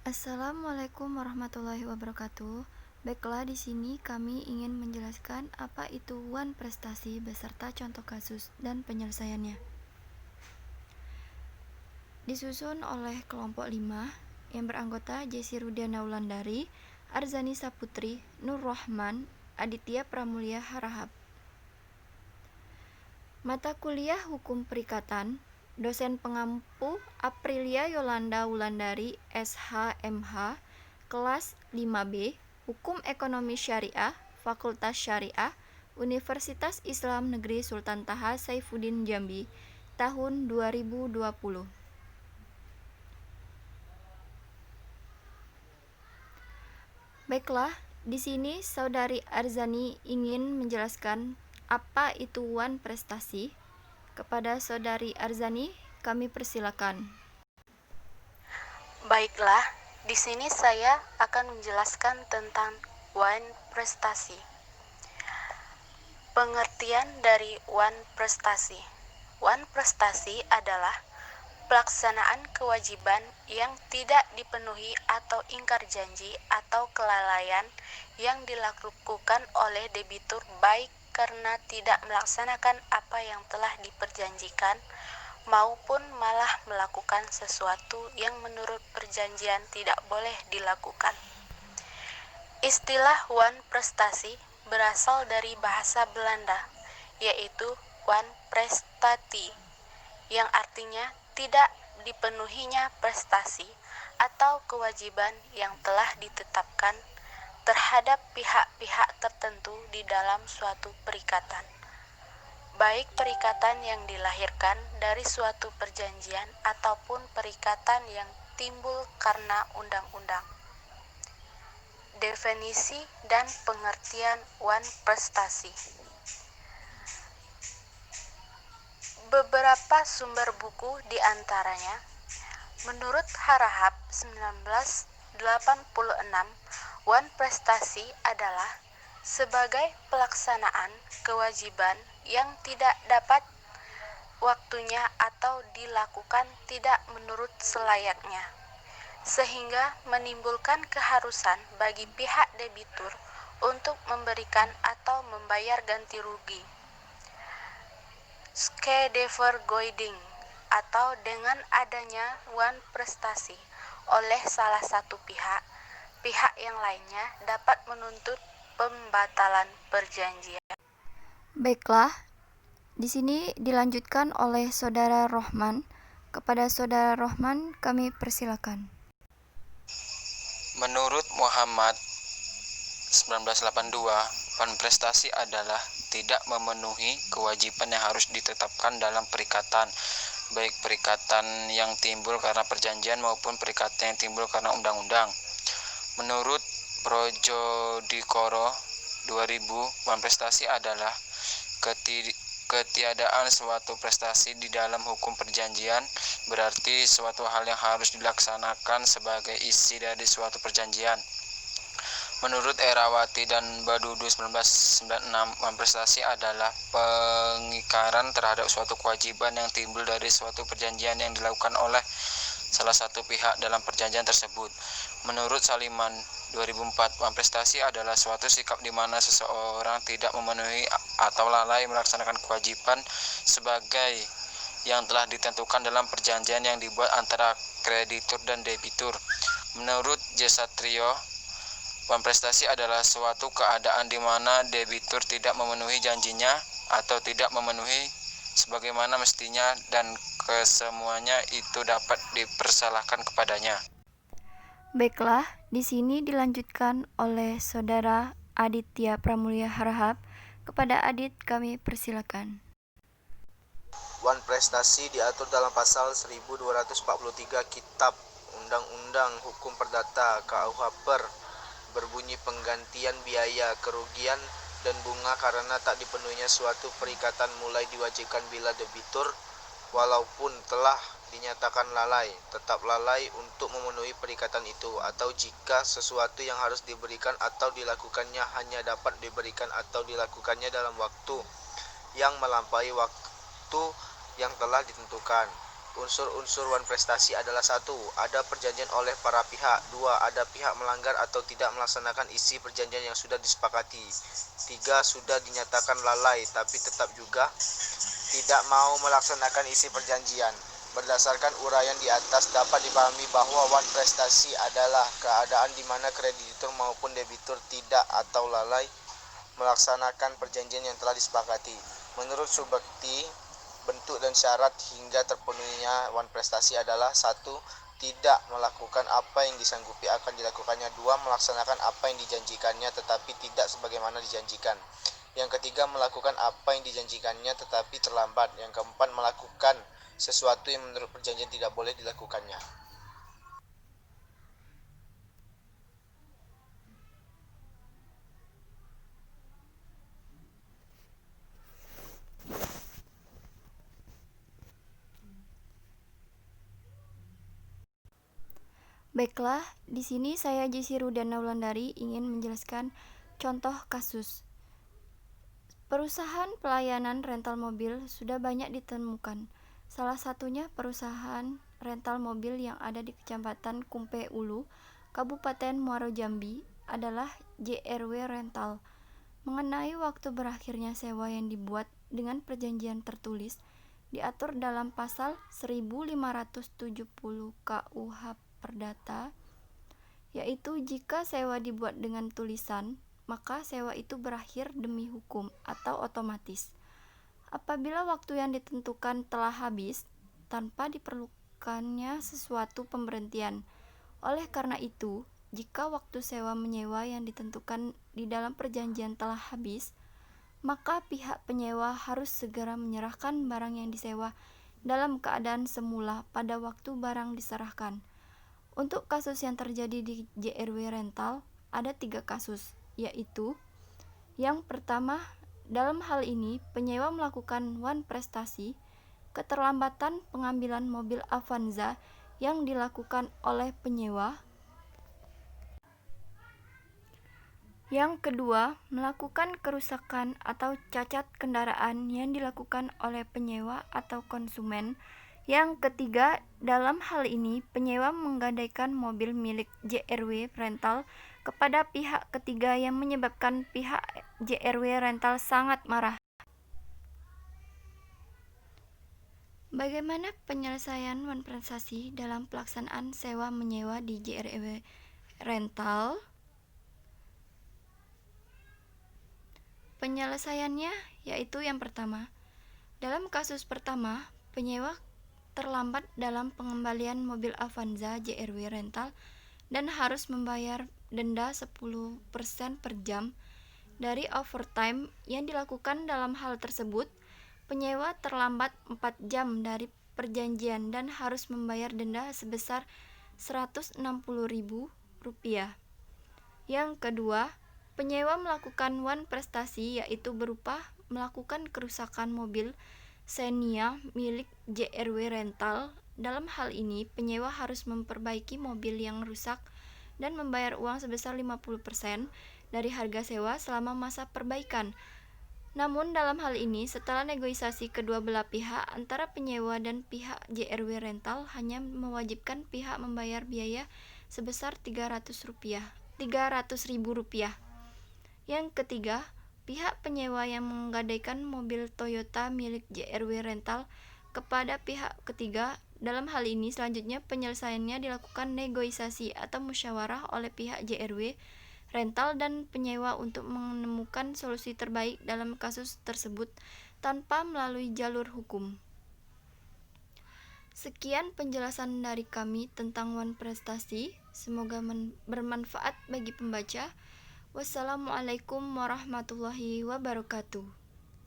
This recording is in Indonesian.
Assalamualaikum warahmatullahi wabarakatuh. Baiklah, di sini kami ingin menjelaskan apa itu wan prestasi beserta contoh kasus dan penyelesaiannya. Disusun oleh kelompok 5 yang beranggota Jessy Rudiana Wulandari, Arzani Saputri, Nur Rahman, Aditya Pramulya Harahap. Mata kuliah Hukum Perikatan, dosen pengampu Aprilia Yolanda Wulandari, SH.MH, kelas 5B, Hukum Ekonomi Syariah, Fakultas Syariah, Universitas Islam Negeri Sultan Taha Saifuddin Jambi, tahun 2020. Baiklah, di sini Saudari Arzani ingin menjelaskan apa itu wan prestasi. Kepada Saudari Arzani, kami persilakan. Baiklah, di sini saya akan menjelaskan tentang wan prestasi. Pengertian dari wan prestasi. Wan prestasi adalah pelaksanaan kewajiban yang tidak dipenuhi atau ingkar janji atau kelalaian yang dilakukan oleh debitur baik karena tidak melaksanakan apa yang telah diperjanjikan maupun malah melakukan sesuatu yang menurut perjanjian tidak boleh dilakukan. Istilah wan prestasi berasal dari bahasa Belanda, yaitu wan prestati, yang artinya tidak dipenuhinya prestasi atau kewajiban yang telah ditetapkan terhadap pihak-pihak tertentu di dalam suatu perikatan, baik perikatan yang dilahirkan dari suatu perjanjian ataupun perikatan yang timbul karena undang-undang. Definisi dan pengertian wan prestasi. Beberapa sumber buku diantaranya, menurut Harahap 1986, wan prestasi adalah sebagai pelaksanaan kewajiban yang tidak dapat waktunya atau dilakukan tidak menurut selayaknya, sehingga menimbulkan keharusan bagi pihak debitur untuk memberikan atau membayar ganti rugi. Schadevergoeding, atau dengan adanya wan prestasi oleh salah satu pihak, pihak yang lainnya dapat menuntut pembatalan perjanjian. Baiklah, di sini dilanjutkan oleh Saudara Rohman. Kepada Saudara Rohman, kami persilakan. Menurut Muhammad 1982, wan prestasi adalah tidak memenuhi kewajiban yang harus ditetapkan dalam perikatan, baik perikatan yang timbul karena perjanjian maupun perikatan yang timbul karena undang-undang. Menurut Projodikoro 2000, wan prestasi adalah ketiadaan suatu prestasi di dalam hukum perjanjian, berarti suatu hal yang harus dilaksanakan sebagai isi dari suatu perjanjian. Menurut Erawati dan Badudu 1996, wan prestasi adalah pengingkaran terhadap suatu kewajiban yang timbul dari suatu perjanjian yang dilakukan oleh salah satu pihak dalam perjanjian tersebut. Menurut Saliman 2004, wan prestasi adalah suatu sikap di mana seseorang tidak memenuhi atau lalai melaksanakan kewajiban sebagai yang telah ditentukan dalam perjanjian yang dibuat antara kreditur dan debitur. Menurut Jesatrio, wan prestasi adalah suatu keadaan di mana debitur tidak memenuhi janjinya atau tidak memenuhi sebagaimana mestinya dan kesemuanya itu dapat dipersalahkan kepadanya. Baiklah, di sini dilanjutkan oleh Saudara Aditya Pramulya Harahap. Kepada Adit, kami persilakan. Wan prestasi diatur dalam pasal 1243 Kitab Undang-Undang Hukum Perdata KUH Per, berbunyi penggantian biaya, kerugian, dan bunga karena tak dipenuhinya suatu perikatan mulai diwajibkan bila debitur, walaupun telah dinyatakan lalai, tetap lalai untuk memenuhi perikatan itu, atau jika sesuatu yang harus diberikan atau dilakukannya hanya dapat diberikan atau dilakukannya dalam waktu yang melampaui waktu yang telah ditentukan. Unsur-unsur wan prestasi adalah: 1. Ada perjanjian oleh para pihak. 2. Ada pihak melanggar atau tidak melaksanakan isi perjanjian yang sudah disepakati. 3. Sudah dinyatakan lalai tapi tetap juga tidak mau melaksanakan isi perjanjian. Berdasarkan uraian di atas dapat dipahami bahwa wan prestasi adalah keadaan di mana kreditur maupun debitur tidak atau lalai melaksanakan perjanjian yang telah disepakati. Menurut Subekti, bentuk dan syarat hingga terpenuhinya wan prestasi adalah: 1. Tidak melakukan apa yang disanggupi akan dilakukannya. 2. Melaksanakan apa yang dijanjikannya tetapi tidak sebagaimana dijanjikan. Yang ketiga, melakukan apa yang dijanjikannya tetapi terlambat. Yang keempat, melakukan sesuatu yang menurut perjanjian tidak boleh dilakukannya. Baiklah, di sini saya Jessi Rudiana Wulandari ingin menjelaskan contoh kasus. Perusahaan pelayanan rental mobil sudah banyak ditemukan. Salah satunya perusahaan rental mobil yang ada di Kecamatan Kumpe Ulu, Kabupaten Muaro Jambi adalah JRW Rental. Mengenai waktu berakhirnya sewa yang dibuat dengan perjanjian tertulis diatur dalam pasal 1570 KUH Perdata, yaitu jika sewa dibuat dengan tulisan, maka sewa itu berakhir demi hukum atau otomatis. Apabila waktu yang ditentukan telah habis, tanpa diperlukannya sesuatu pemberhentian. Oleh karena itu, jika waktu sewa menyewa yang ditentukan di dalam perjanjian telah habis, maka pihak penyewa harus segera menyerahkan barang yang disewa dalam keadaan semula pada waktu barang diserahkan. Untuk kasus yang terjadi di JRW Rental, ada 3 kasus, yaitu: yang pertama, dalam hal ini penyewa melakukan wan prestasi, keterlambatan pengambilan mobil Avanza yang dilakukan oleh penyewa. Yang kedua, melakukan kerusakan atau cacat kendaraan yang dilakukan oleh penyewa atau konsumen. Yang ketiga, dalam hal ini penyewa menggadaikan mobil milik JRW Rental kepada pihak ketiga yang menyebabkan pihak JRW Rental sangat marah. Bagaimana penyelesaian wan prestasi dalam pelaksanaan sewa menyewa di JRW Rental? Penyelesaiannya yaitu: yang pertama, dalam kasus pertama, penyewa terlambat dalam pengembalian mobil Avanza JRW Rental dan harus membayar denda 10% per jam dari overtime yang dilakukan. Dalam hal tersebut, penyewa terlambat 4 jam dari perjanjian dan harus membayar denda sebesar Rp160.000. Yang kedua, penyewa melakukan wan prestasi yaitu berupa melakukan kerusakan mobil Xenia milik JRW Rental. Dalam hal ini, penyewa harus memperbaiki mobil yang rusak dan membayar uang sebesar 50% dari harga sewa selama masa perbaikan. Namun dalam hal ini, setelah negosiasi kedua belah pihak antara penyewa dan pihak JRW Rental hanya mewajibkan pihak membayar biaya sebesar Rp300.000. Yang ketiga, pihak penyewa yang menggadaikan mobil Toyota milik JRW Rental kepada pihak ketiga. Dalam hal ini selanjutnya penyelesaiannya dilakukan negosiasi atau musyawarah oleh pihak JRW Rental dan penyewa untuk menemukan solusi terbaik dalam kasus tersebut tanpa melalui jalur hukum. Sekian penjelasan dari kami tentang wan prestasi. Semoga bermanfaat bagi pembaca. Wassalamualaikum warahmatullahi wabarakatuh.